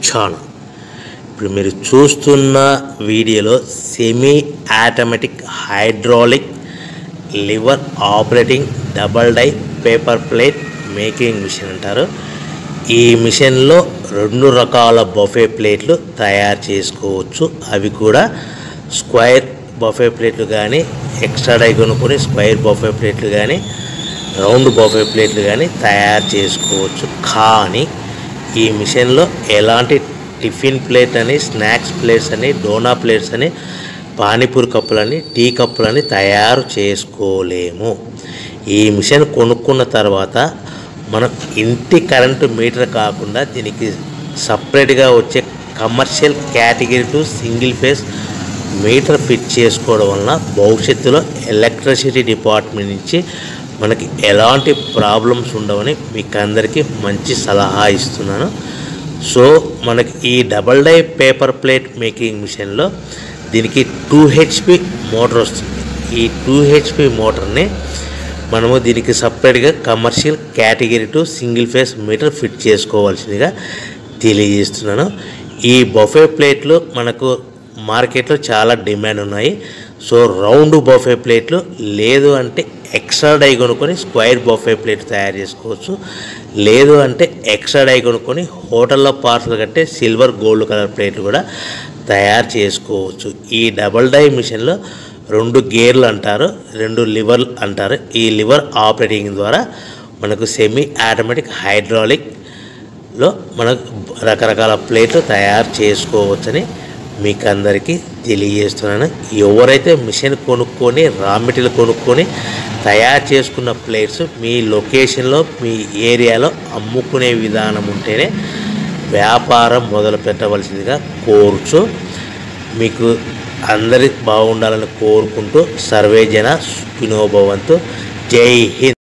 Channel. ఇప్పుడు మీరు చూస్తున్న వీడియోలో semi automatic hydraulic lever operating double die paper plate making machine అంటారు. ఈ మిషన్లో 2 రకాల బఫే ప్లేట్లు తయారు చేసుకోవచ్చు. అవి కూడా స్క్వేర్ బఫే ప్లేట్లు కానీ, ఎక్స్ట్రా డై కొనుక్కొని స్క్వేర్ బఫే ప్లేట్లు కానీ, రౌండ్ బఫే ప్లేట్లు కానీ తయారు చేసుకోవచ్చు. కానీ ఈ మిషన్లో ఎలాంటి టిఫిన్ ప్లేట్ అని, స్నాక్స్ ప్లేట్స్ అని, డోనా ప్లేట్స్ అని, పానీపూరి కప్పులని, టీ కప్పులని తయారు చేసుకోలేము. ఈ మిషన్ కొనుక్కున్న తర్వాత మనం ఇంటి కరెంటు మీటర్ కాకుండా దీనికి సపరేట్గా వచ్చే commercial category to single phase metre fit చేసుకోవడం వలన భవిష్యత్తులో ఎలక్ట్రిసిటీ డిపార్ట్మెంట్ నుంచి మనకి ఎలాంటి ప్రాబ్లమ్స్ ఉండవని మీకు అందరికీ మంచి సలహా ఇస్తున్నాను. సో మనకి ఈ double die paper plate making మిషన్లో దీనికి 2 HP మోటార్ వస్తుంది. ఈ 2 HP మోటార్ని మనము దీనికి సపరేట్గా commercial category to single phase metre fit చేసుకోవాల్సిందిగా తెలియజేస్తున్నాను. ఈ బఫే ప్లేట్లు మనకు మార్కెట్లో చాలా డిమాండ్ ఉన్నాయి. సో రౌండ్ బఫే ప్లేట్లు లేదు అంటే ఎక్స్ట్రా డై కొనుక్కొని స్క్వేర్ బఫే ప్లేట్ తయారు చేసుకోవచ్చు. లేదు అంటే ఎక్స్ట్రా డై కొనుక్కొని హోటల్లో పార్సల్ కట్టే సిల్వర్ గోల్డ్ కలర్ ప్లేట్లు కూడా తయారు చేసుకోవచ్చు. ఈ డబల్ డై మిషన్లో 2 గేర్లు అంటారు, 2 లివర్లు అంటారు. ఈ లివర్ ఆపరేటింగ్ ద్వారా మనకు సెమీ ఆటోమేటిక్ హైడ్రాలిక్లో మనకు రకరకాల ప్లేట్లు తయారు చేసుకోవచ్చని మీకు అందరికీ తెలియజేస్తున్నాను. ఎవరైతే మిషన్ కొనుక్కొని రా మెటీరియల్ కొనుక్కొని తయారు చేసుకున్న ప్లేట్స్ మీ లొకేషన్లో మీ ఏరియాలో అమ్ముకునే విధానం ఉంటేనే వ్యాపారం మొదలు పెట్టవలసిందిగా కోరుచు. మీకు అందరి బాగుండాలని కోరుకుంటూ సర్వే జన సుఖినో భవంతు. జై హింద్.